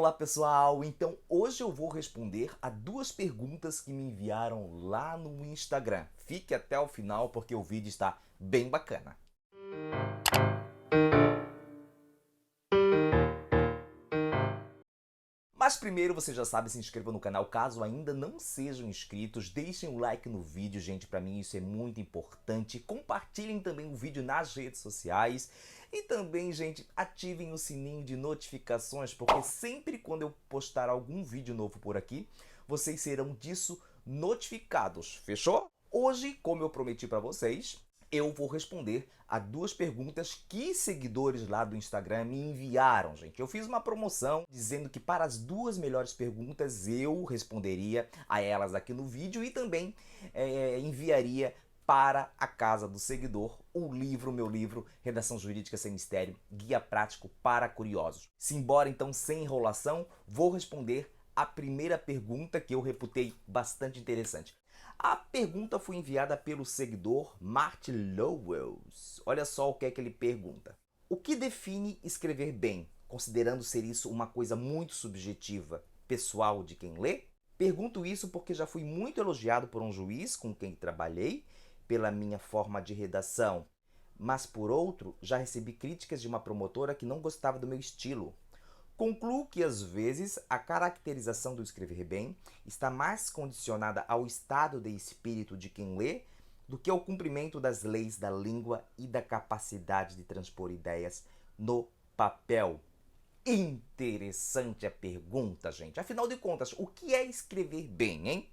Olá pessoal, então hoje eu vou responder a duas perguntas que me enviaram lá no Instagram. Fique até o final porque o vídeo está bem bacana. Mas primeiro você já sabe, se inscreva no canal caso ainda não sejam inscritos, deixem o like no vídeo, gente, para mim isso é muito importante. Compartilhem também o vídeo nas redes sociais e também, gente, ativem o sininho de notificações, porque sempre quando eu postar algum vídeo novo por aqui, vocês serão disso notificados, fechou? Hoje, como eu prometi para vocês, eu vou responder a duas perguntas que seguidores lá do Instagram me enviaram, gente. Eu fiz uma promoção dizendo que para as duas melhores perguntas eu responderia a elas aqui no vídeo e também enviaria para a casa do seguidor o livro, meu livro, Redação Jurídica Sem Mistério, Guia Prático para Curiosos. Simbora então, sem enrolação, vou responder a primeira pergunta que eu reputei bastante interessante. A pergunta foi enviada pelo seguidor Martin Lowells. Olha só o que é que ele pergunta. O que define escrever bem, considerando ser isso uma coisa muito subjetiva, pessoal de quem lê? Pergunto isso porque já fui muito elogiado por um juiz com quem trabalhei, pela minha forma de redação, mas por outro, já recebi críticas de uma promotora que não gostava do meu estilo. Concluo que, às vezes, a caracterização do escrever bem está mais condicionada ao estado de espírito de quem lê do que ao cumprimento das leis da língua e da capacidade de transpor ideias no papel. Interessante a pergunta, gente. Afinal de contas, o que é escrever bem, hein?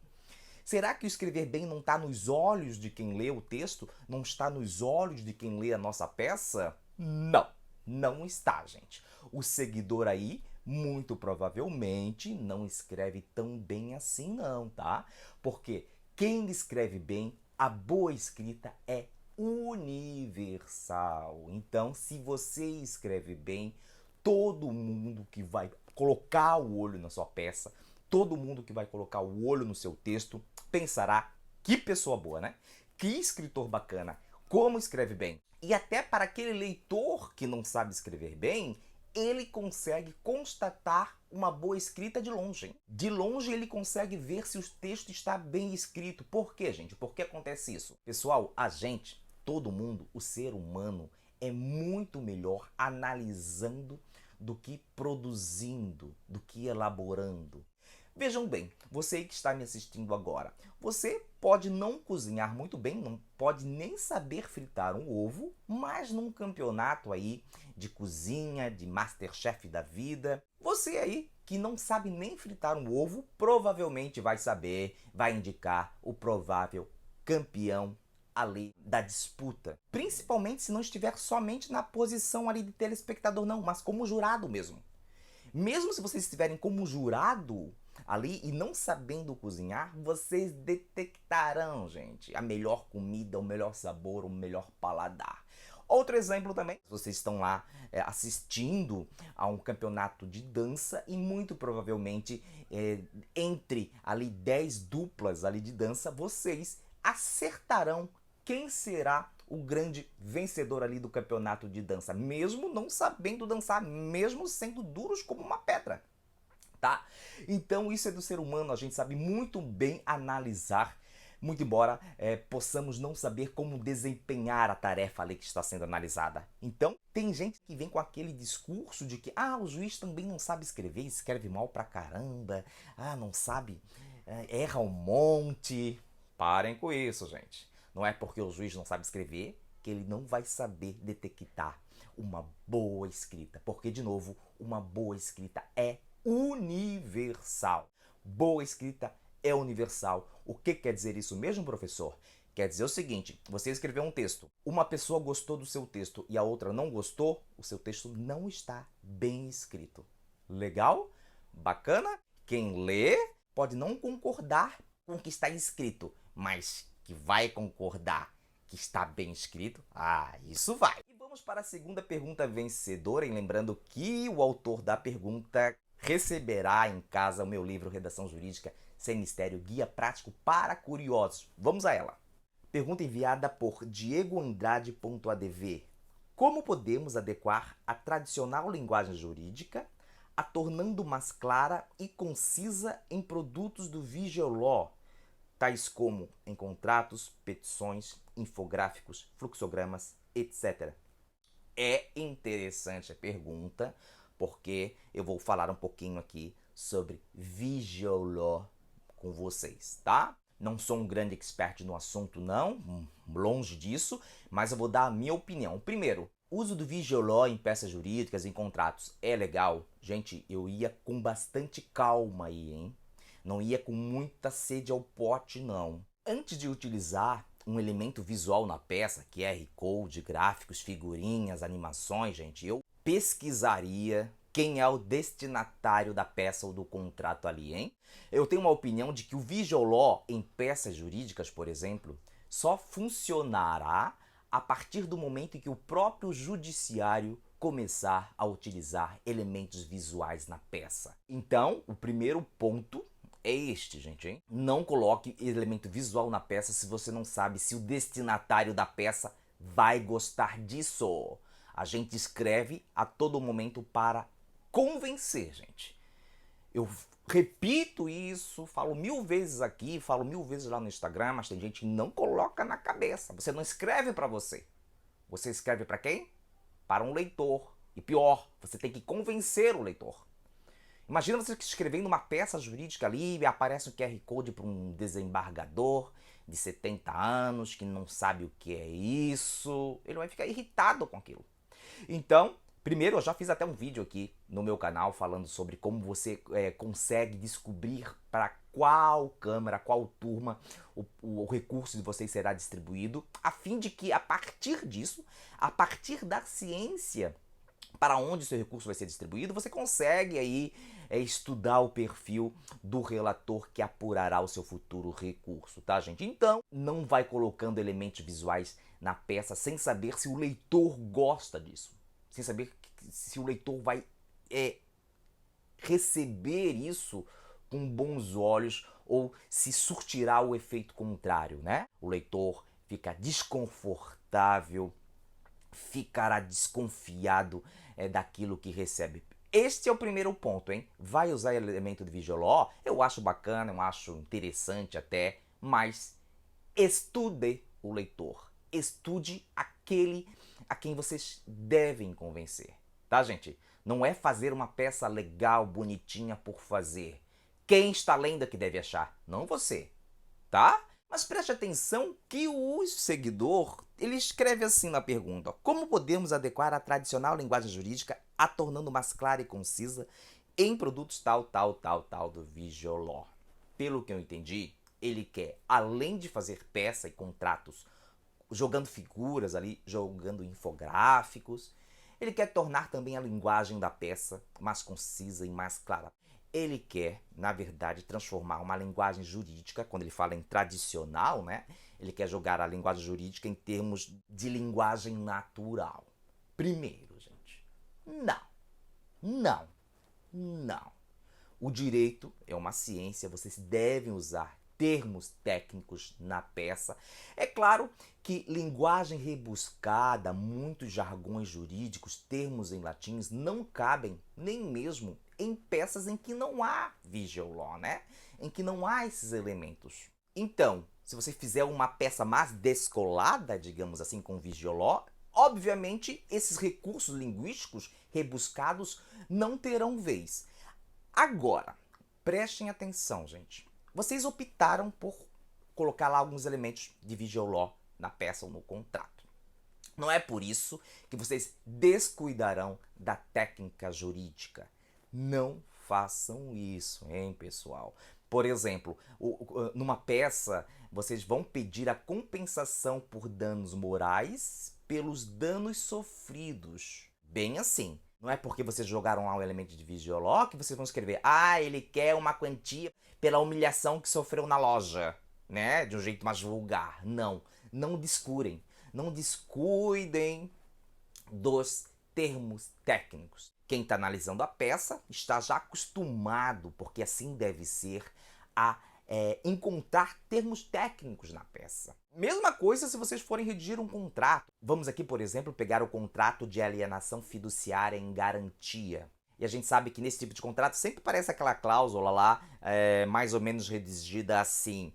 Será que o escrever bem não está nos olhos de quem lê o texto? Não está nos olhos de quem lê a nossa peça? Não, não está, gente. O seguidor aí, muito provavelmente, não escreve tão bem assim não, tá? Porque quem escreve bem, a boa escrita é universal. Então, se você escreve bem, todo mundo que vai colocar o olho na sua peça, todo mundo que vai colocar o olho no seu texto, pensará: que pessoa boa, né? Que escritor bacana, como escreve bem. E até para aquele leitor que não sabe escrever bem, ele consegue constatar uma boa escrita de longe. De longe ele consegue ver se o texto está bem escrito. Por quê, gente? Por que acontece isso? Pessoal, a gente, todo mundo, o ser humano, é muito melhor analisando do que produzindo, do que elaborando. Vejam bem, você que está me assistindo agora, você pode não cozinhar muito bem, não pode nem saber fritar um ovo, mas num campeonato aí de cozinha, de MasterChef da vida, você aí que não sabe nem fritar um ovo, provavelmente vai saber, vai indicar o provável campeão ali da disputa. Principalmente se não estiver somente na posição ali de telespectador, não, mas como jurado mesmo. Mesmo se vocês estiverem como jurado ali e não sabendo cozinhar, vocês detectarão, gente, a melhor comida, o melhor sabor, o melhor paladar. Outro exemplo também, vocês estão lá assistindo a um campeonato de dança e muito provavelmente entre ali 10 duplas ali de dança, vocês acertarão quem será o grande vencedor ali do campeonato de dança, mesmo não sabendo dançar, mesmo sendo duros como uma pedra, tá? Então isso é do ser humano, a gente sabe muito bem analisar, muito embora possamos não saber como desempenhar a tarefa ali que está sendo analisada. Então, tem gente que vem com aquele discurso de que o juiz também não sabe escrever, escreve mal pra caramba, não sabe, erra um monte. Parem com isso, gente. Não é porque o juiz não sabe escrever que ele não vai saber detectar uma boa escrita. Porque, de novo, uma boa escrita é universal. Boa escrita é universal. O que quer dizer isso mesmo, professor? Quer dizer o seguinte, você escreveu um texto, uma pessoa gostou do seu texto e a outra não gostou, o seu texto não está bem escrito. Legal? Bacana? Quem lê pode não concordar com o que está escrito, mas que vai concordar que está bem escrito, isso vai. E vamos para a segunda pergunta vencedora, e lembrando que o autor da pergunta receberá em casa o meu livro Redação Jurídica Sem Mistério, Guia Prático para Curiosos. Vamos a ela. Pergunta enviada por diegoandrade.adv. Como podemos adequar a tradicional linguagem jurídica a tornando mais clara e concisa em produtos do Vigioló, tais como em contratos, petições, infográficos, fluxogramas, etc. É interessante a pergunta, porque eu vou falar um pouquinho aqui sobre Vigioló com vocês, tá? Não sou um grande expert no assunto não, longe disso, mas eu vou dar a minha opinião. Primeiro, o uso do Vigioló em peças jurídicas, em contratos, é legal? Gente, eu ia com bastante calma aí, hein? Não ia com muita sede ao pote, não. Antes de utilizar um elemento visual na peça, QR Code, gráficos, figurinhas, animações, gente, eu pesquisaria quem é o destinatário da peça ou do contrato ali, hein? Eu tenho uma opinião de que o Vigioló em peças jurídicas, por exemplo, só funcionará a partir do momento em que o próprio judiciário começar a utilizar elementos visuais na peça. Então, o primeiro ponto é este, gente, hein? Não coloque elemento visual na peça se você não sabe se o destinatário da peça vai gostar disso. A gente escreve a todo momento para convencer, gente. Eu repito isso, falo 1000 vezes aqui, falo 1000 vezes lá no Instagram, mas tem gente que não coloca na cabeça. Você não escreve para você. Você escreve para quem? Para um leitor. E pior, você tem que convencer o leitor. Imagina você escrevendo uma peça jurídica ali e aparece um QR Code para um desembargador de 70 anos que não sabe o que é isso. Ele vai ficar irritado com aquilo. Então, primeiro, eu já fiz até um vídeo aqui no meu canal falando sobre como você consegue descobrir para qual câmara, qual turma o recurso de vocês será distribuído, a fim de que a partir disso, a partir da ciência para onde o seu recurso vai ser distribuído, você consegue aí estudar o perfil do relator que apurará o seu futuro recurso, tá, gente? Então, não vai colocando elementos visuais na peça sem saber se o leitor gosta disso, sem saber se o leitor vai receber isso com bons olhos ou se surtirá o efeito contrário, né? O leitor fica desconfortável, ficará desconfiado daquilo que recebe. Este é o primeiro ponto, hein? Vai usar elemento de Vigioló? Eu acho bacana, eu acho interessante até, mas estude o leitor. Estude aquele a quem vocês devem convencer, tá, gente? Não é fazer uma peça legal, bonitinha por fazer. Quem está lendo é que deve achar, não você, tá? Mas preste atenção que o seguidor, ele escreve assim na pergunta: como podemos adequar a tradicional linguagem jurídica a tornando mais clara e concisa em produtos tal do Vigioló? Pelo que eu entendi, ele quer, além de fazer peça e contratos, jogando figuras ali, jogando infográficos, ele quer tornar também a linguagem da peça mais concisa e mais clara. Ele quer, na verdade, transformar uma linguagem jurídica, quando ele fala em tradicional, né? Ele quer jogar a linguagem jurídica em termos de linguagem natural. Primeiro, gente, não. O direito é uma ciência, vocês devem usar termos técnicos na peça. É claro que linguagem rebuscada, muitos jargões jurídicos, termos em latins não cabem nem mesmo em peças em que não há Vigioló, né? Em que não há esses elementos. Então, se você fizer uma peça mais descolada, digamos assim, com Vigioló, obviamente esses recursos linguísticos rebuscados não terão vez. Agora, prestem atenção, gente. Vocês optaram por colocar lá alguns elementos de Vigioló na peça ou no contrato. Não é por isso que vocês descuidarão da técnica jurídica. Não façam isso, hein, pessoal? Por exemplo, numa peça, vocês vão pedir a compensação por danos morais pelos danos sofridos. Bem assim. Não é porque vocês jogaram lá um elemento de Vigioló que vocês vão escrever: ah, ele quer uma quantia pela humilhação que sofreu na loja, né? De um jeito mais vulgar. Não. Não descurem. Não descuidem dos termos técnicos. Quem está analisando a peça está já acostumado, porque assim deve ser, a encontrar termos técnicos na peça. Mesma coisa se vocês forem redigir um contrato. Vamos aqui, por exemplo, pegar o contrato de alienação fiduciária em garantia. E a gente sabe que nesse tipo de contrato sempre aparece aquela cláusula lá, mais ou menos redigida assim: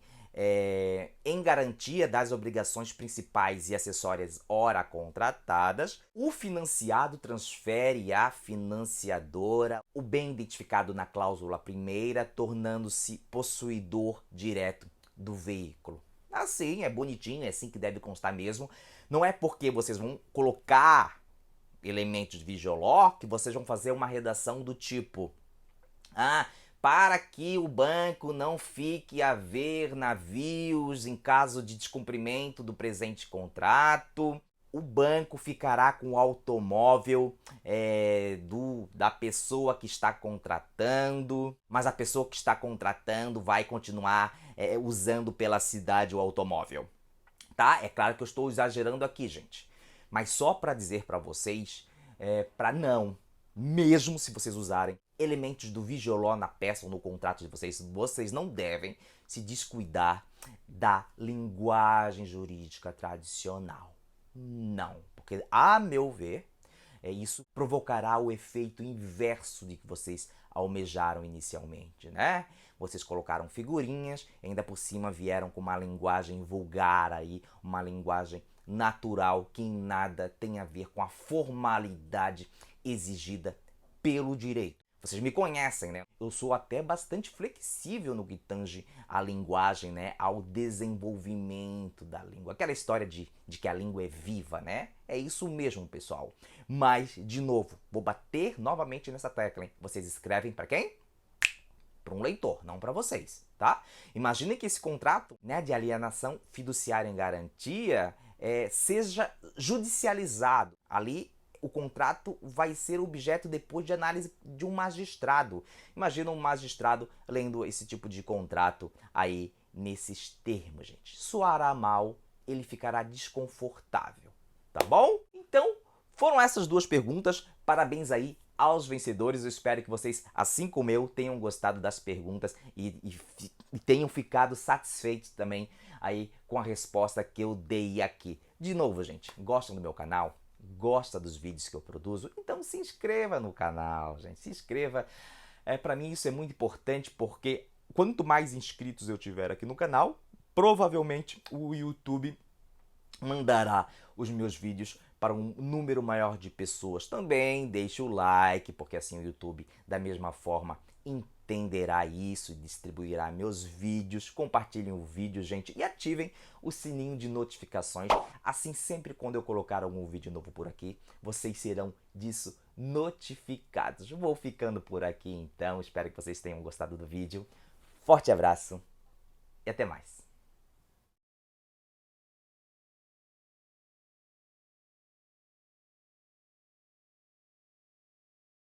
em garantia das obrigações principais e acessórias ora contratadas, o financiado transfere à financiadora o bem identificado na cláusula primeira, tornando-se possuidor direto do veículo. Assim, é bonitinho, é assim que deve constar mesmo. Não é porque vocês vão colocar elementos de Vigioló que vocês vão fazer uma redação do tipo: para que o banco não fique a ver navios em caso de descumprimento do presente contrato, o banco ficará com o automóvel da pessoa que está contratando, mas a pessoa que está contratando vai continuar usando pela cidade o automóvel. Tá? É claro que eu estou exagerando aqui, gente. Mas só para dizer para vocês, para não, mesmo se vocês usarem elementos do Vigioló na peça ou no contrato de vocês, vocês não devem se descuidar da linguagem jurídica tradicional. Não, porque a meu ver, isso provocará o efeito inverso de que vocês almejaram inicialmente, né? Vocês colocaram figurinhas, ainda por cima vieram com uma linguagem vulgar aí, uma linguagem natural que em nada tem a ver com a formalidade exigida pelo direito. Vocês me conhecem, né? Eu sou até bastante flexível no que tange à linguagem, né? Ao desenvolvimento da língua. Aquela história de que a língua é viva, né? É isso mesmo, pessoal. Mas, de novo, vou bater novamente nessa tecla, hein? Vocês escrevem para quem? Para um leitor, não para vocês, tá? Imagine que esse contrato, né, de alienação fiduciária em garantia seja judicializado. Ali o contrato vai ser objeto depois de análise de um magistrado. Imagina um magistrado lendo esse tipo de contrato aí nesses termos, gente. Soará mal, ele ficará desconfortável, tá bom? Então, foram essas duas perguntas. Parabéns aí aos vencedores. Eu espero que vocês, assim como eu, tenham gostado das perguntas e tenham ficado satisfeitos também aí com a resposta que eu dei aqui. De novo, gente, gostam do meu canal? Gosta dos vídeos que eu produzo? Então se inscreva no canal, gente. Se inscreva. Para mim isso é muito importante porque quanto mais inscritos eu tiver aqui no canal, provavelmente o YouTube mandará os meus vídeos para um número maior de pessoas. Também deixe o like, porque assim o YouTube, da mesma forma, entenderá isso e distribuirá meus vídeos. Compartilhem o vídeo, gente, e ativem o sininho de notificações. Assim, sempre quando eu colocar algum vídeo novo por aqui, vocês serão disso notificados. Vou ficando por aqui então. Espero que vocês tenham gostado do vídeo. Forte abraço e até mais.